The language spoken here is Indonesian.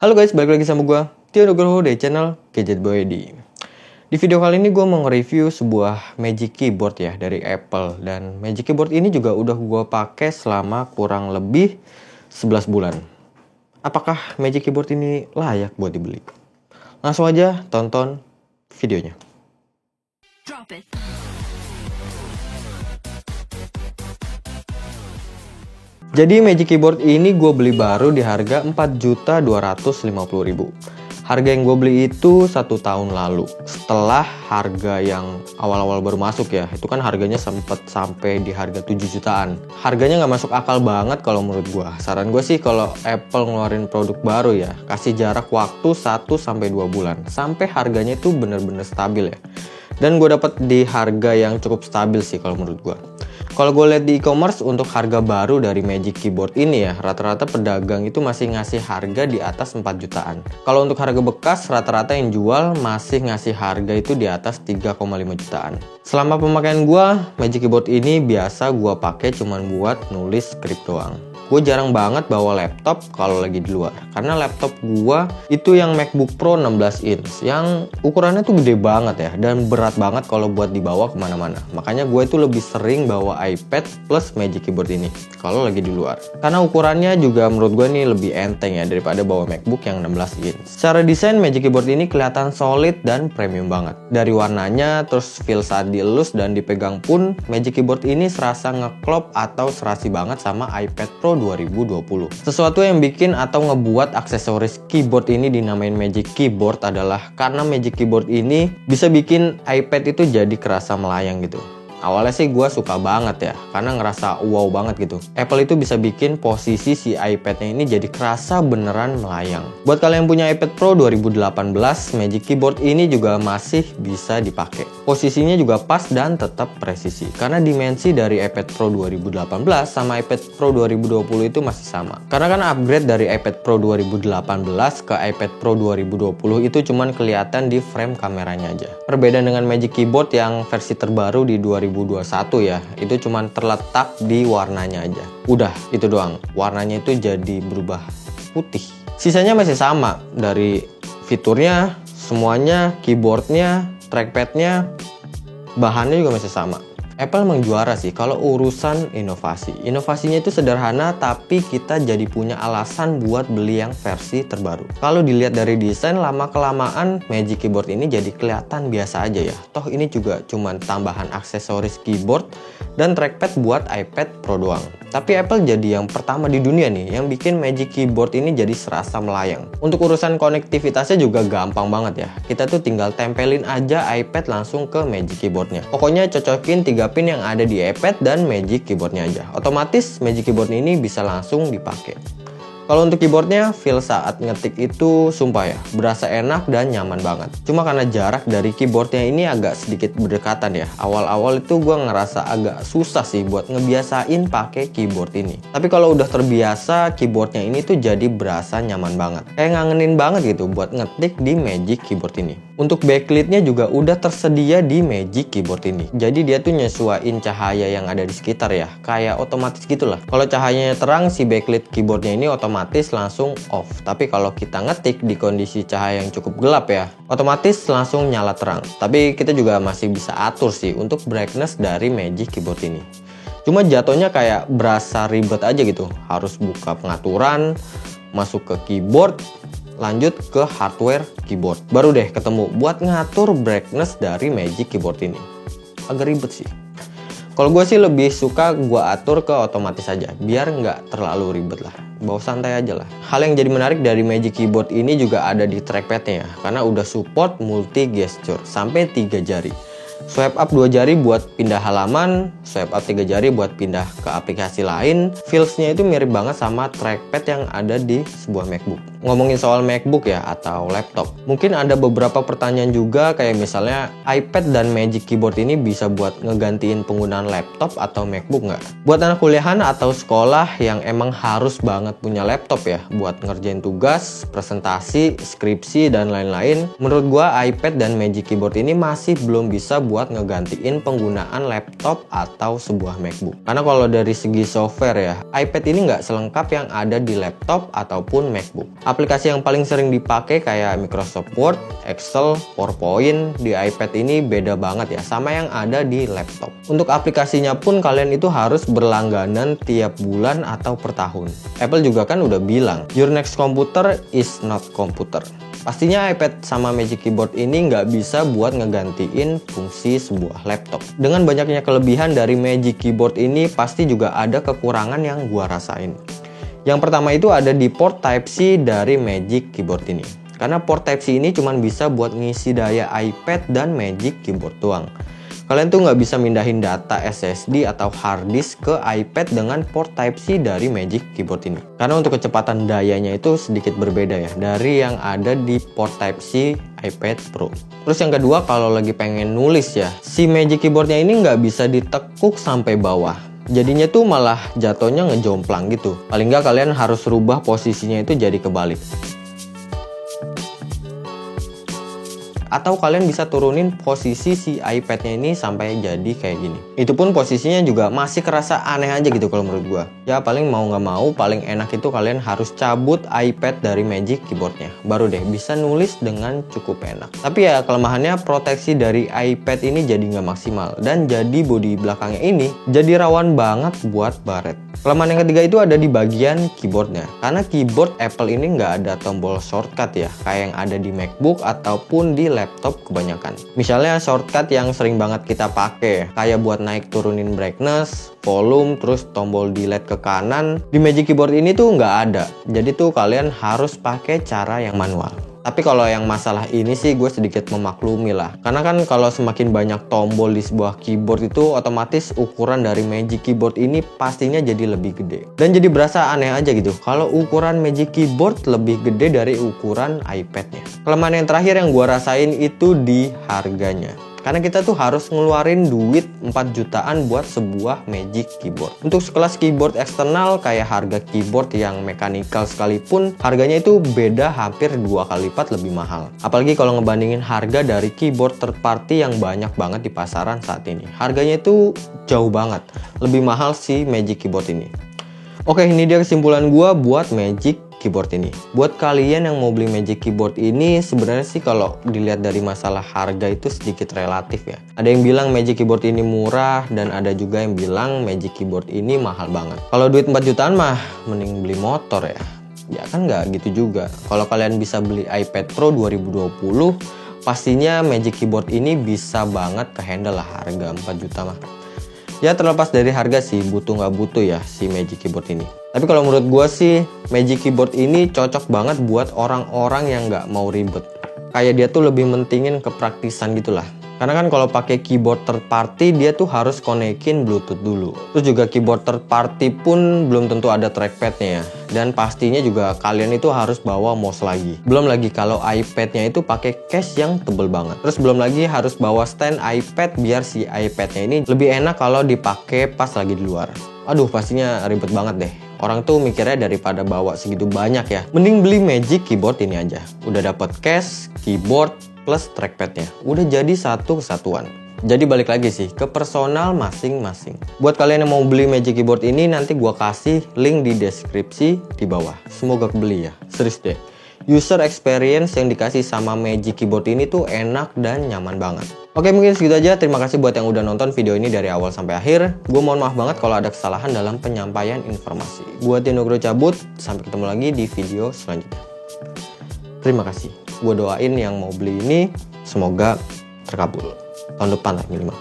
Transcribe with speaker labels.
Speaker 1: Halo guys, balik lagi sama gue, Tio Nugroho dari channel Gadget Boy Edi. Di video kali ini gue mau nge-review sebuah Magic Keyboard ya dari Apple. Dan Magic Keyboard ini juga udah gue pakai selama kurang lebih 11 bulan. Apakah Magic Keyboard ini layak buat dibeli? Langsung aja tonton videonya. Drop it. Jadi Magic Keyboard ini gue beli baru di harga 4.250.000. Harga yang gue beli itu 1 tahun lalu. Setelah harga yang awal-awal baru masuk ya, itu kan harganya sempet sampai di harga 7 jutaan. Harganya nggak masuk akal banget kalau menurut gue. Saran gue sih kalau Apple ngeluarin produk baru ya, kasih jarak waktu 1-2 bulan. Sampai harganya itu bener-bener stabil ya. Dan gue dapet di harga yang cukup stabil sih kalau menurut gue. Kalau gue lihat di e-commerce untuk harga baru dari Magic Keyboard ini ya, rata-rata pedagang itu masih ngasih harga di atas 4 jutaan. Kalau untuk harga bekas, rata-rata yang jual masih ngasih harga itu di atas 3,5 jutaan. Selama pemakaian gue, Magic Keyboard ini biasa gue pakai cuman buat nulis skrip doang. Gue jarang banget bawa laptop kalau lagi di luar. Karena laptop gue itu yang MacBook Pro 16 inch. Yang ukurannya tuh gede banget ya. Dan berat banget kalau buat dibawa kemana-mana. Makanya gue itu lebih sering bawa iPad plus Magic Keyboard ini kalau lagi di luar. Karena ukurannya juga menurut gue nih lebih enteng ya daripada bawa MacBook yang 16 inch. Secara desain Magic Keyboard ini kelihatan solid dan premium banget. Dari warnanya, terus feel saat dielus dan dipegang pun, Magic Keyboard ini serasa ngeklop atau serasi banget sama iPad Pro 2020. Sesuatu yang bikin atau ngebuat aksesoris keyboard ini dinamain Magic Keyboard adalah karena Magic Keyboard ini bisa bikin iPad itu jadi kerasa melayang gitu. Awalnya sih gue suka banget ya, karena ngerasa wow banget gitu. Apple itu bisa bikin posisi si iPad-nya ini jadi kerasa beneran melayang. Buat kalian yang punya iPad Pro 2018, Magic Keyboard ini juga masih bisa dipakai. Posisinya juga pas dan tetap presisi. Karena dimensi dari iPad Pro 2018 sama iPad Pro 2020 itu masih sama. Karena kan upgrade dari iPad Pro 2018 ke iPad Pro 2020 itu cuman kelihatan di frame kameranya aja. Perbedaan dengan Magic Keyboard yang versi terbaru di 2021 ya, itu cuman terletak di warnanya aja. Udah, itu doang. Warnanya itu jadi berubah putih. Sisanya masih sama, dari fiturnya, semuanya, keyboardnya, trackpadnya, bahannya juga masih sama. Apple emang juara sih kalau urusan inovasi. Inovasinya itu sederhana tapi kita jadi punya alasan buat beli yang versi terbaru. Kalau dilihat dari desain, lama-kelamaan Magic Keyboard ini jadi kelihatan biasa aja ya. Toh ini juga cuman tambahan aksesoris keyboard dan trackpad buat iPad Pro doang. Tapi Apple jadi yang pertama di dunia nih yang bikin Magic Keyboard ini jadi serasa melayang. Untuk urusan konektivitasnya juga gampang banget ya. Kita tuh tinggal tempelin aja iPad langsung ke Magic Keyboardnya. Pokoknya cocokin 3 pin yang ada di iPad dan Magic Keyboardnya aja. Otomatis Magic Keyboard ini bisa langsung dipakai. Kalau untuk keyboardnya, feel saat ngetik itu sumpah ya, berasa enak dan nyaman banget. Cuma karena jarak dari keyboardnya ini agak sedikit berdekatan ya. Awal-awal itu gue ngerasa agak susah sih buat ngebiasain pakai keyboard ini. Tapi kalau udah terbiasa, keyboardnya ini tuh jadi berasa nyaman banget. Kayak ngangenin banget gitu buat ngetik di Magic Keyboard ini. Untuk backlit-nya juga udah tersedia di Magic Keyboard ini. Jadi dia tuh nyesuaiin cahaya yang ada di sekitar ya. Kayak otomatis gitulah. Kalau cahayanya terang, si backlit keyboardnya ini otomatis langsung off. Tapi kalau kita ngetik di kondisi cahaya yang cukup gelap ya, otomatis langsung nyala terang. Tapi kita juga masih bisa atur sih untuk brightness dari Magic Keyboard ini. Cuma jatuhnya kayak berasa ribet aja gitu. Harus buka pengaturan, masuk ke keyboard, lanjut ke hardware keyboard. Baru deh ketemu buat ngatur brightness dari Magic Keyboard ini. Agak ribet sih. Kalau gue sih lebih suka gue atur ke otomatis aja, biar nggak terlalu ribet lah. Bawa santai aja lah. Hal yang jadi menarik dari Magic Keyboard ini juga ada di trackpadnya ya, karena udah support multi gesture sampai 3 jari. Swipe up 2 jari buat pindah halaman, swipe up 3 jari buat pindah ke aplikasi lain. Feels-nya itu mirip banget sama trackpad yang ada di sebuah MacBook. Ngomongin soal MacBook ya atau laptop, mungkin ada beberapa pertanyaan juga kayak misalnya iPad dan Magic Keyboard ini bisa buat ngegantiin penggunaan laptop atau MacBook nggak? Buat anak kuliahan atau sekolah yang emang harus banget punya laptop ya buat ngerjain tugas, presentasi, skripsi, dan lain-lain, menurut gua iPad dan Magic Keyboard ini masih belum bisa buat ngegantiin penggunaan laptop atau sebuah MacBook. Karena kalau dari segi software ya, iPad ini nggak selengkap yang ada di laptop ataupun MacBook. Aplikasi yang paling sering dipakai kayak Microsoft Word, Excel, PowerPoint di iPad ini beda banget ya sama yang ada di laptop. Untuk aplikasinya pun kalian itu harus berlangganan tiap bulan atau per tahun. Apple juga kan udah bilang, your next computer is not computer. Pastinya iPad sama Magic Keyboard ini nggak bisa buat ngegantiin fungsi sebuah laptop. Dengan banyaknya kelebihan dari Magic Keyboard ini, pasti juga ada kekurangan yang gua rasain. Yang pertama itu ada di port Type-C dari Magic Keyboard ini. Karena port Type-C ini cuma bisa buat ngisi daya iPad dan Magic Keyboard doang. Kalian tuh nggak bisa mindahin data SSD atau hard disk ke iPad dengan port Type-C dari Magic Keyboard ini. Karena untuk kecepatan dayanya itu sedikit berbeda ya dari yang ada di port Type-C iPad Pro. Terus yang kedua, kalau lagi pengen nulis ya, si Magic Keyboardnya ini nggak bisa ditekuk sampai bawah. Jadinya tuh malah jatuhnya ngejomplang gitu. Paling nggak kalian harus rubah posisinya itu jadi kebalik. Atau kalian bisa turunin posisi si iPad-nya ini sampai jadi kayak gini. Itu pun posisinya juga masih kerasa aneh aja gitu kalau menurut gua. Ya paling mau nggak mau, paling enak itu kalian harus cabut iPad dari Magic Keyboard-nya. Baru deh bisa nulis dengan cukup enak. Tapi ya kelemahannya proteksi dari iPad ini jadi nggak maksimal. Dan jadi bodi belakangnya ini jadi rawan banget buat baret. Kelemahan yang ketiga itu ada di bagian keyboardnya. Karena keyboard Apple ini nggak ada tombol shortcut ya, kayak yang ada di MacBook ataupun di laptop kebanyakan. Misalnya shortcut yang sering banget kita pakai, kayak buat naik turunin brightness, volume, terus tombol delete ke kanan. Di Magic Keyboard ini tuh nggak ada. Jadi tuh kalian harus pakai cara yang manual. Tapi kalau yang masalah ini sih gue sedikit memaklumi lah. Karena kan kalau semakin banyak tombol di sebuah keyboard itu otomatis ukuran dari Magic Keyboard ini pastinya jadi lebih gede. Dan jadi berasa aneh aja gitu kalau ukuran Magic Keyboard lebih gede dari ukuran iPad-nya. Kelemahan yang terakhir yang gue rasain itu di harganya. Karena kita tuh harus ngeluarin duit 4 jutaan buat sebuah Magic Keyboard. Untuk sekelas keyboard eksternal kayak harga keyboard yang mechanical sekalipun, harganya itu beda hampir 2 kali lipat lebih mahal. Apalagi kalau ngebandingin harga dari keyboard third party yang banyak banget di pasaran saat ini. Harganya itu jauh banget, lebih mahal si Magic Keyboard ini. Oke, ini dia kesimpulan gua buat Magic Keyboard ini. Buat kalian yang mau beli Magic Keyboard ini, sebenarnya sih kalau dilihat dari masalah harga itu sedikit relatif ya. Ada yang bilang Magic Keyboard ini murah dan ada juga yang bilang Magic Keyboard ini mahal banget. Kalau duit 4 jutaan mah mending beli motor ya. Ya kan nggak gitu juga. Kalau kalian bisa beli iPad Pro 2020, pastinya Magic Keyboard ini bisa banget kehandle lah harga 4 juta mah. Ya terlepas dari harga sih, butuh nggak butuh ya si Magic Keyboard ini. Tapi kalau menurut gue sih, Magic Keyboard ini cocok banget buat orang-orang yang nggak mau ribet. Kayak dia tuh lebih mentingin kepraktisan gitulah. Karena kan kalau pakai keyboard third party, dia tuh harus konekin Bluetooth dulu. Terus juga keyboard third party pun belum tentu ada trackpadnya ya. Dan pastinya juga kalian itu harus bawa mouse lagi. Belum lagi kalau iPad-nya itu pakai case yang tebel banget. Terus belum lagi harus bawa stand iPad biar si iPad-nya ini lebih enak kalau dipakai pas lagi di luar. Aduh, pastinya ribet banget deh. Orang tuh mikirnya daripada bawa segitu banyak ya, mending beli Magic Keyboard ini aja. Udah dapet case, keyboard, plus trackpadnya. Udah jadi satu kesatuan. Jadi balik lagi sih ke personal masing-masing. Buat kalian yang mau beli Magic Keyboard ini, nanti gua kasih link di deskripsi di bawah. Semoga kebeli ya, serius deh. User experience yang dikasih sama Magic Keyboard ini tuh enak dan nyaman banget. Oke, mungkin segitu aja. Terima kasih buat yang udah nonton video ini dari awal sampai akhir. Gue mohon maaf banget kalau ada kesalahan dalam penyampaian informasi. Gue Tio Nugroho cabut, sampai ketemu lagi di video selanjutnya. Terima kasih. Gue doain yang mau beli ini semoga terkabul. Tahun depan lah minimal.